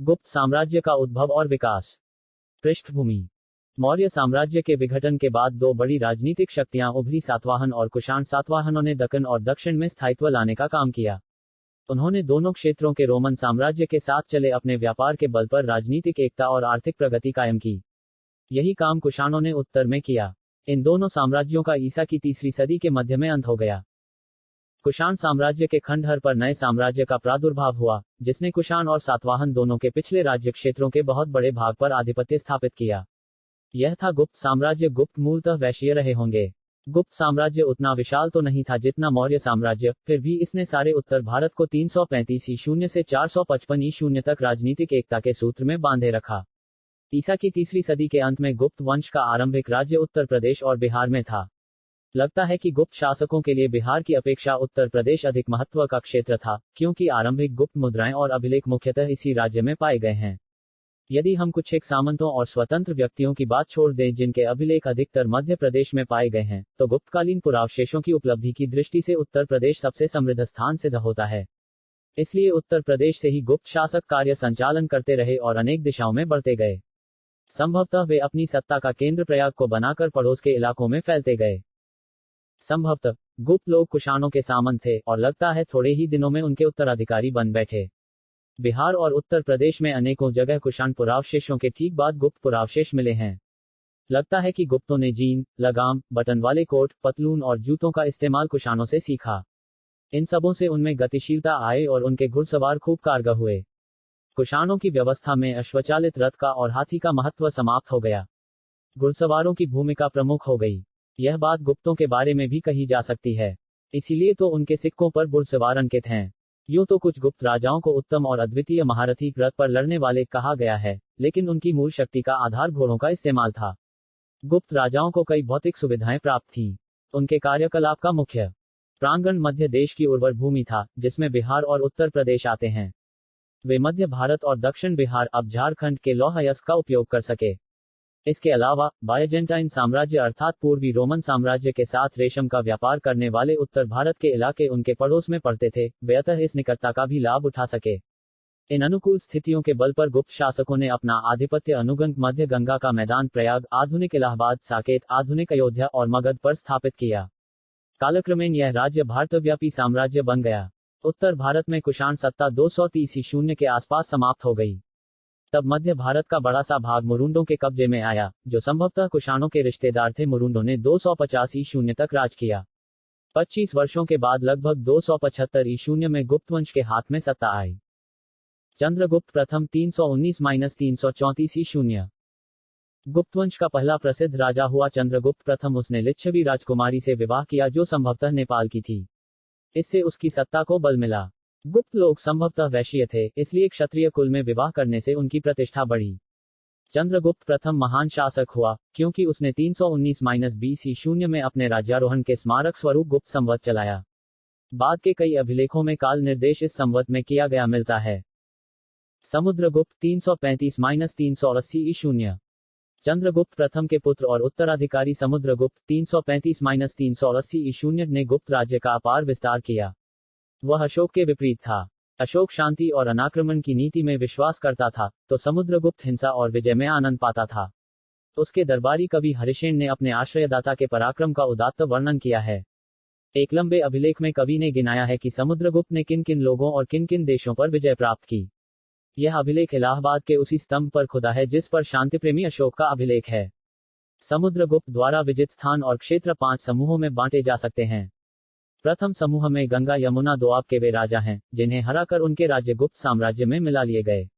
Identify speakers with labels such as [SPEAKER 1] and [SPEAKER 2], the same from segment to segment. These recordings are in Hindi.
[SPEAKER 1] गुप्त साम्राज्य का उद्भव और विकास। पृष्ठभूमि। मौर्य साम्राज्य के विघटन के बाद दो बड़ी राजनीतिक शक्तियां उभरी, सातवाहन और कुषाण। सातवाहनों ने दक्कन और दक्षिण में स्थायित्व लाने का काम किया। उन्होंने दोनों क्षेत्रों के रोमन साम्राज्य के साथ चले अपने व्यापार के बल पर राजनीतिक एकता और आर्थिक प्रगति कायम की। यही काम कुषाणों ने उत्तर में किया। इन दोनों साम्राज्यों का ईसा की 3री सदी के मध्य में अंत हो गया। कुषाण साम्राज्य के खंडहर पर नए साम्राज्य का प्रादुर्भाव हुआ, जिसने कुषाण और सातवाहन दोनों के पिछले राज्य क्षेत्रों के बहुत बड़े भाग पर आधिपत्य स्थापित किया। यह था गुप्त साम्राज्य। गुप्त मूलतः वैश्य रहे होंगे। गुप्त साम्राज्य उतना विशाल तो नहीं था जितना मौर्य साम्राज्य, फिर भी इसने सारे उत्तर भारत को 335 ईशून्य से 455 ईशून्य तक राजनीतिक एकता के सूत्र में बांधे रखा। ईसा की 3री सदी के अंत में गुप्त वंश का आरंभिक राज्य उत्तर प्रदेश और बिहार में था। लगता है कि गुप्त शासकों के लिए बिहार की अपेक्षा उत्तर प्रदेश अधिक महत्व का क्षेत्र था, क्योंकि आरंभिक गुप्त मुद्राएं और अभिलेख मुख्यतः इसी राज्य में पाए गए हैं। यदि हम कुछ एक सामंतों और स्वतंत्र व्यक्तियों की बात छोड़ दें जिनके अभिलेख अधिकतर मध्य प्रदेश में पाए गए हैं, तो गुप्तकालीन पुरावशेषों की उपलब्धि की दृष्टि से उत्तर प्रदेश सबसे समृद्ध स्थान सिद्ध होता है। इसलिए उत्तर प्रदेश से ही गुप्त शासक कार्य संचालन करते रहे और अनेक दिशाओं में बढ़ते गए। संभवतः वे अपनी सत्ता का केंद्र प्रयाग को बनाकर पड़ोस के इलाकों में फैलते गए। संभवतः गुप्त लोग कुषाणों के सामंत थे और लगता है थोड़े ही दिनों में उनके उत्तराधिकारी बन बैठे। बिहार और उत्तर प्रदेश में अनेकों जगह कुषाण पुरावशेषों के ठीक बाद गुप्त पुरावशेष मिले हैं। लगता है कि गुप्तों ने जीन, लगाम, बटन वाले कोट, पतलून और जूतों का इस्तेमाल कुषाणों से सीखा। इन सबों से उनमें गतिशीलता आई और उनके घुड़सवार खूब कारगर हुए। कुषाणों की व्यवस्था में अश्वचालित रथ का और हाथी का महत्व समाप्त हो गया। घुड़सवारों की भूमिका प्रमुख हो गई। यह बात गुप्तों के बारे में भी कही जा सकती है। इसीलिए तो उनके सिक्कों पर घुड़सवार अंकित हैं। यूं तो कुछ गुप्त राजाओं को उत्तम और अद्वितीय महारथी रथ पर लड़ने वाले कहा गया है, लेकिन उनकी मूल शक्ति का आधार घोड़ों का इस्तेमाल था। गुप्त राजाओं को कई भौतिक सुविधाएं प्राप्त थीं। उनके कार्यकलाप का मुख्य प्रांगण मध्य देश की उर्वर भूमि था, जिसमें बिहार और उत्तर प्रदेश आते हैं। वे मध्य भारत और दक्षिण बिहार, अब झारखंड के लौह अयस्क का उपयोग कर सके। इसके अलावा बायजेंटाइन साम्राज्य अर्थात पूर्वी रोमन साम्राज्य के साथ रेशम का व्यापार करने वाले उत्तर भारत के इलाके उनके पड़ोस में पड़ते थे, वे अतः इस निकटता का भी लाभ उठा सके। इन अनुकूल स्थितियों के बल पर गुप्त शासकों ने अपना आधिपत्य अनुगंग मध्य गंगा का मैदान प्रयाग, आधुनिक इलाहाबाद, साकेत, आधुनिक अयोध्या और मगध पर स्थापित किया। कालक्रमेण यह राज्य भारतव्यापी साम्राज्य बन गया। उत्तर भारत में कुषाण सत्ता 230 ईशून्य के आसपास समाप्त हो गई। तब मध्य भारत का बड़ा सा भाग मुरुंडों के कब्जे में आया, जो संभवतः कुषाणों के रिश्तेदार थे। मुरुंडों ने 250 ईशून्य तक राज किया। 25 वर्षों के बाद लगभग 275 ईशून्य में गुप्तवंश के हाथ में सत्ता आई। चंद्रगुप्त प्रथम 319-334 ईशून्य। गुप्तवंश का पहला प्रसिद्ध राजा हुआ चंद्रगुप्त प्रथम। उसने लिच्छवी राजकुमारी से विवाह किया जो संभवतः नेपाल की थी। इससे उसकी सत्ता को बल मिला। गुप्त लोग संभवतः वैश्य थे, इसलिए क्षत्रिय कुल में विवाह करने से उनकी प्रतिष्ठा बढ़ी। चंद्रगुप्त प्रथम महान शासक हुआ, क्योंकि उसने 319-20 ईशून्य में अपने राज्यारोहण के स्मारक स्वरूप गुप्त संवत चलाया। बाद के कई अभिलेखों में काल निर्देश इस संवत में किया गया मिलता है। समुद्रगुप्त 335-380 ईशून्य। चंद्रगुप्त प्रथम के पुत्र और उत्तराधिकारी समुद्रगुप्त 335-380 ईशून्य ने गुप्त राज्य का अपार विस्तार किया। वह अशोक के विपरीत था। अशोक शांति और अनाक्रमण की नीति में विश्वास करता था, तो समुद्रगुप्त हिंसा और विजय में आनंद पाता था। उसके दरबारी कवि हरिशेन ने अपने आश्रयदाता के पराक्रम का उदात्त वर्णन किया है। एक लंबे अभिलेख में कवि ने गिनाया है कि समुद्रगुप्त ने किन किन लोगों और किन किन देशों पर विजय प्राप्त की। यह अभिलेख इलाहाबाद के उसी स्तंभ पर खुदा है जिस पर शांतिप्रेमी अशोक का अभिलेख है। समुद्रगुप्त द्वारा विजित स्थान और क्षेत्र 5 समूहों में बांटे जा सकते हैं। प्रथम समूह में गंगा यमुना दोआब के वे राजा हैं, जिन्हें हराकर उनके राज्य गुप्त साम्राज्य में मिला लिए गए।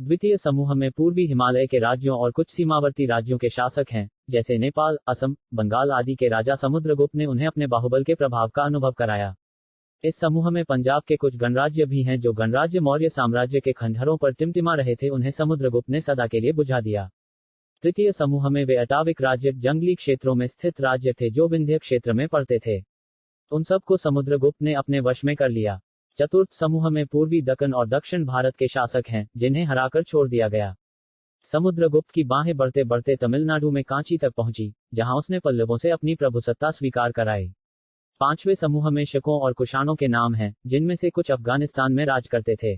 [SPEAKER 1] द्वितीय समूह में पूर्वी हिमालय के राज्यों और कुछ सीमावर्ती राज्यों के शासक हैं, जैसे नेपाल, असम, बंगाल आदि के राजा। समुद्रगुप्त ने उन्हें अपने बाहुबल के प्रभाव का अनुभव कराया। इस समूह में पंजाब के कुछ गणराज्य भी हैं जो गणराज्य मौर्य साम्राज्य के खंडहरों पर टिमटिमा रहे थे, उन्हें समुद्रगुप्त ने सदा के लिए बुझा दिया। तृतीय समूह में वे अटाविक राज्य, जंगली क्षेत्रों में स्थित राज्य थे जो विंध्य क्षेत्र में पड़ते थे। उन सबको समुद्रगुप्त ने अपने वश में कर लिया। चतुर्थ समूह में पूर्वी दक्कन और दक्षिण भारत के शासक हैं, जिन्हें हराकर छोड़ दिया गया। समुद्रगुप्त की बाहें बढ़ते बढ़ते तमिलनाडु में कांची तक पहुंची, जहां उसने पल्लवों से अपनी प्रभुसत्ता स्वीकार कराई। पांचवें समूह में शकों और कुषाणों के नाम हैं, जिनमें से कुछ अफगानिस्तान में राज करते थे।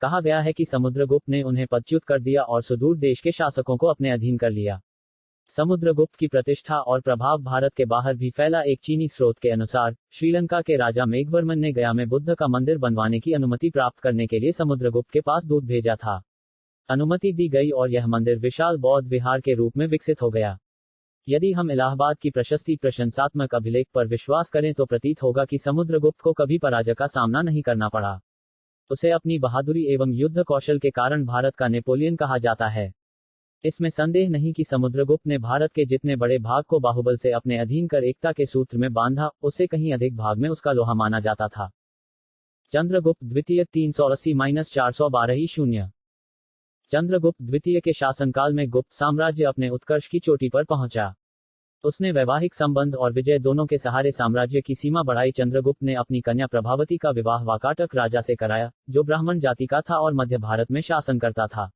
[SPEAKER 1] कहा गया है कि समुद्रगुप्त ने उन्हें पदच्युत कर दिया और सुदूर देश के शासकों को अपने अधीन कर लिया। समुद्रगुप्त की प्रतिष्ठा और प्रभाव भारत के बाहर भी फैला। एक चीनी स्रोत के अनुसार श्रीलंका के राजा मेघवर्मन ने गया में बुद्ध का मंदिर बनवाने की अनुमति प्राप्त करने के लिए समुद्रगुप्त के पास दूत भेजा था। अनुमति दी गई और यह मंदिर विशाल बौद्ध विहार के रूप में विकसित हो गया। यदि हम इलाहाबाद की प्रशस्ति प्रशंसात्मक अभिलेख पर विश्वास करें तो प्रतीत होगा कि समुद्रगुप्त को कभी पराजय का सामना नहीं करना पड़ा। उसे अपनी बहादुरी एवं युद्ध कौशल के कारण भारत का नेपोलियन कहा जाता है। इसमें संदेह नहीं कि समुद्रगुप्त ने भारत के जितने बड़े भाग को बाहुबल से अपने अधीन कर एकता के सूत्र में बांधा, उससे कहीं अधिक भाग में उसका लोहा माना जाता था। चंद्रगुप्त द्वितीय 380-412 चंद्रगुप्त द्वितीय के शासनकाल में गुप्त साम्राज्य अपने उत्कर्ष की चोटी पर पहुंचा। उसने वैवाहिक संबंध और विजय दोनों के सहारे साम्राज्य की सीमा बढ़ाई। चंद्रगुप्त ने अपनी कन्या प्रभावती का विवाह वाकाटक राजा से कराया, जो ब्राह्मण जाति का था और मध्य भारत में शासन करता था।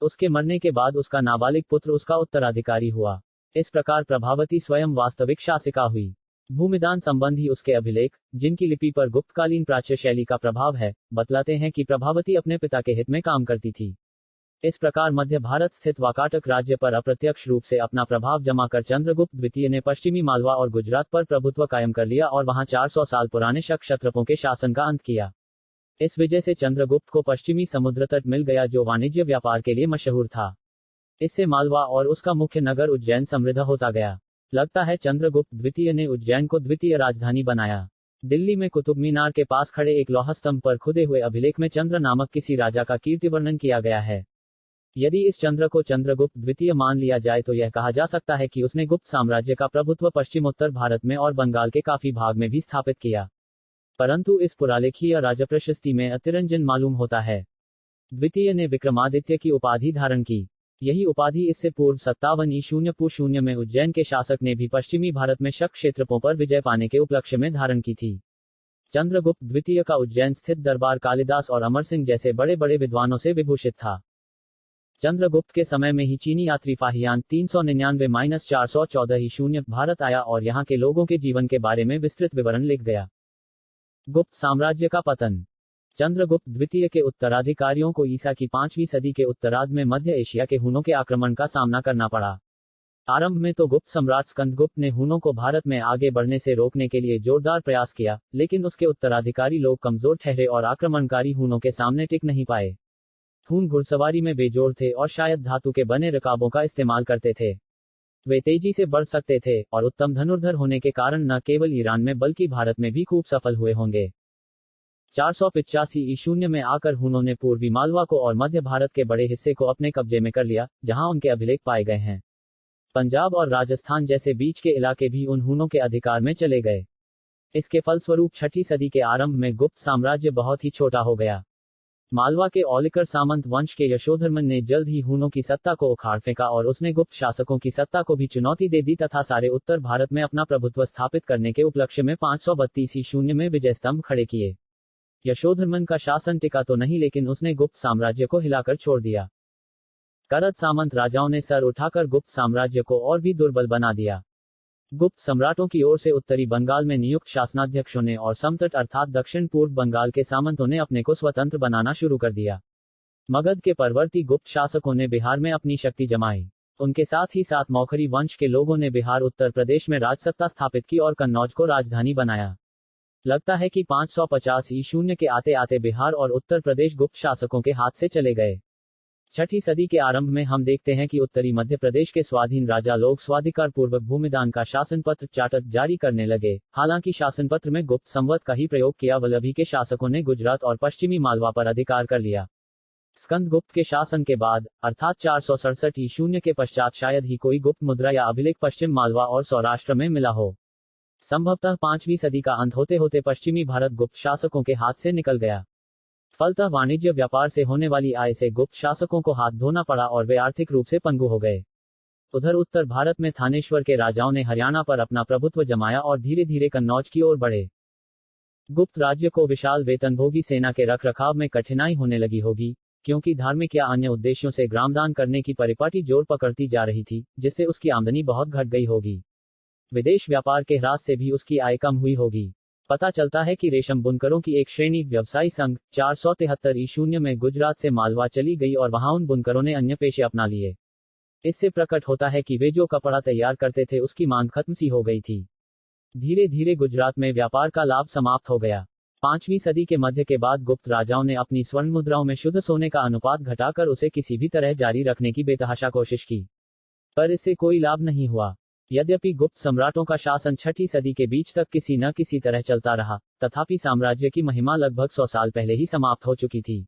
[SPEAKER 1] उसके मरने के बाद उसका नाबालिग पुत्र उसका उत्तराधिकारी हुआ। इस प्रकार प्रभावती स्वयं वास्तविक शासिका हुई। भूमिदान संबंधी उसके अभिलेख, जिनकी लिपि पर गुप्तकालीन प्राच्य शैली का प्रभाव है, बतलाते हैं कि प्रभावती अपने पिता के हित में काम करती थी। इस प्रकार मध्य भारत स्थित वाकाटक राज्य पर अप्रत्यक्ष रूप से अपना प्रभाव जमा कर चंद्रगुप्त द्वितीय ने पश्चिमी मालवा और गुजरात पर प्रभुत्व कायम कर लिया और वहां 400 साल पुराने शक क्षत्रपों के शासन का अंत किया। इस वजह से चंद्रगुप्त को पश्चिमी समुद्र तट मिल गया, जो वाणिज्य व्यापार के लिए मशहूर था। इससे मालवा और उसका मुख्य नगर उज्जैन समृद्ध होता गया। लगता है चंद्रगुप्त द्वितीय ने उज्जैन को द्वितीय राजधानी बनाया। दिल्ली में कुतुब मीनार के पास खड़े एक लौह स्तंभ पर खुदे हुए अभिलेख में चंद्र नामक किसी राजा का कीर्ति वर्णन किया गया है। यदि इस चंद्र को चंद्रगुप्त द्वितीय मान लिया जाए तो यह कहा जा सकता है कि उसने गुप्त साम्राज्य का प्रभुत्व पश्चिमोत्तर भारत में और बंगाल के काफी भाग में भी स्थापित किया। परंतु इस पुरालेखीय राजप्रशस्ति में अतिरंजन मालूम होता है। द्वितीय ने विक्रमादित्य की उपाधि धारण की। यही उपाधि इससे पूर्व 57 ई 0 में उज्जैन के शासक ने भी पश्चिमी भारत में शक क्षेत्रपों पर विजय पाने के उपलक्ष्य में धारण की थी। चंद्रगुप्त द्वितीय का उज्जैन स्थित दरबार कालिदास और अमर सिंह जैसे बड़े बड़े विद्वानों से विभूषित था। चंद्रगुप्त के समय में ही चीनी यात्री फाहियान 399-414 ई 0 भारत आया और यहाँ के लोगों के जीवन के बारे में विस्तृत विवरण लिख गया। गुप्त साम्राज्य का पतन। चंद्रगुप्त द्वितीय के उत्तराधिकारियों को ईसा की 5वीं सदी के उत्तरार्ध में मध्य एशिया के हुनों के आक्रमण का सामना करना पड़ा। आरंभ में तो गुप्त सम्राट स्कंदगुप्त ने हुनों को भारत में आगे बढ़ने से रोकने के लिए जोरदार प्रयास किया, लेकिन उसके उत्तराधिकारी लोग कमजोर ठहरे और आक्रमणकारी हुनों के सामने टिक नहीं पाए। हुन घुड़सवारी में बेजोड़ थे और शायद धातु के बने रकाबों का इस्तेमाल करते थे। वे तेजी से बढ़ सकते थे और उत्तम धनुर्धर होने के कारण न केवल ईरान में बल्कि भारत में भी खूब सफल हुए होंगे। 485 ई 0 में आकर हुनों ने पूर्वी मालवा को और मध्य भारत के बड़े हिस्से को अपने कब्जे में कर लिया, जहां उनके अभिलेख पाए गए हैं। पंजाब और राजस्थान जैसे बीच के इलाके भी उन हुनों के अधिकार में चले गए। इसके फलस्वरूप 6ठी सदी के आरंभ में गुप्त साम्राज्य बहुत ही छोटा हो गया। मालवा के औलिकर सामंत वंश के यशोधर्मन ने जल्द ही हुनों की सत्ता को उखाड़ फेंका और उसने गुप्त शासकों की सत्ता को भी चुनौती दे दी तथा सारे उत्तर भारत में अपना प्रभुत्व स्थापित करने के उपलक्ष्य में 532 ई 0 में विजय स्तंभ खड़े किए। यशोधर्मन का शासन टिका तो नहीं, लेकिन उसने गुप्त साम्राज्य को हिलाकर छोड़ दिया। करद सामंत राजाओं ने सर उठाकर गुप्त साम्राज्य को और भी दुर्बल बना दिया। गुप्त सम्राटों की ओर से उत्तरी बंगाल में नियुक्त शासनाध्यक्षों ने और समतट अर्थात दक्षिण पूर्व बंगाल के सामंतों ने अपने को स्वतंत्र बनाना शुरू कर दिया। मगध के परवर्ती गुप्त शासकों ने बिहार में अपनी शक्ति जमाई। उनके साथ ही साथ मौखरी वंश के लोगों ने बिहार उत्तर प्रदेश में राजसत्ता स्थापित की और कन्नौज को राजधानी बनाया। लगता है कि 550 ई 0 के आते आते बिहार और उत्तर प्रदेश गुप्त शासकों के हाथ से चले गए। 6ठी सदी के आरंभ में हम देखते हैं कि उत्तरी मध्य प्रदेश के स्वाधीन राजा लोग स्वाधिकार पूर्वक भूमिदान का शासन पत्र चार्टर जारी करने लगे। हालांकि शासन पत्र में गुप्त संवत का ही प्रयोग किया। वल्लभी के शासकों ने गुजरात और पश्चिमी मालवा पर अधिकार कर लिया। स्कंदगुप्त के शासन के बाद अर्थात 467 ई 0 के पश्चात शायद ही कोई गुप्त मुद्रा या अभिलेख पश्चिम मालवा और सौराष्ट्र में मिला हो। संभवतः 5वीं सदी का अंत होते होते पश्चिमी भारत गुप्त शासकों के हाथ से निकल गया। फलतः वाणिज्य व्यापार से होने वाली आय से गुप्त शासकों को हाथ धोना पड़ा और वे आर्थिक रूप से पंगु हो गए। उधर उत्तर भारत में थानेश्वर के राजाओं ने हरियाणा पर अपना प्रभुत्व जमाया और धीरे धीरे कन्नौज की ओर बढ़े। गुप्त राज्य को विशाल वेतनभोगी सेना के रखरखाव में कठिनाई होने लगी होगी, क्योंकि धार्मिक या अन्य उद्देश्यों से ग्रामदान करने की परिपाटी जोर पकड़ती जा रही थी, जिससे उसकी आमदनी बहुत घट गई होगी। विदेश व्यापार के ह्रास से भी उसकी आय कम हुई होगी। पता चलता है कि रेशम बुनकरों की एक श्रेणी व्यवसायी संघ 473 ईशून्य में गुजरात से मालवा चली गई और वहां उन बुनकरों ने अन्य पेशे अपना लिए। इससे प्रकट होता है कि वे जो कपड़ा तैयार करते थे उसकी मांग खत्म सी हो गई थी। धीरे धीरे गुजरात में व्यापार का लाभ समाप्त हो गया। 5वीं सदी के मध्य के बाद गुप्त राजाओं ने अपनी स्वर्ण मुद्राओं में शुद्ध सोने का अनुपात घटाकर उसे किसी भी तरह जारी रखने की बेतहाशा कोशिश की, पर इससे कोई लाभ नहीं हुआ। यद्यपि गुप्त सम्राटों का शासन 6ठी सदी के बीच तक किसी न किसी तरह चलता रहा, तथापि साम्राज्य की महिमा लगभग 100 साल पहले ही समाप्त हो चुकी थी।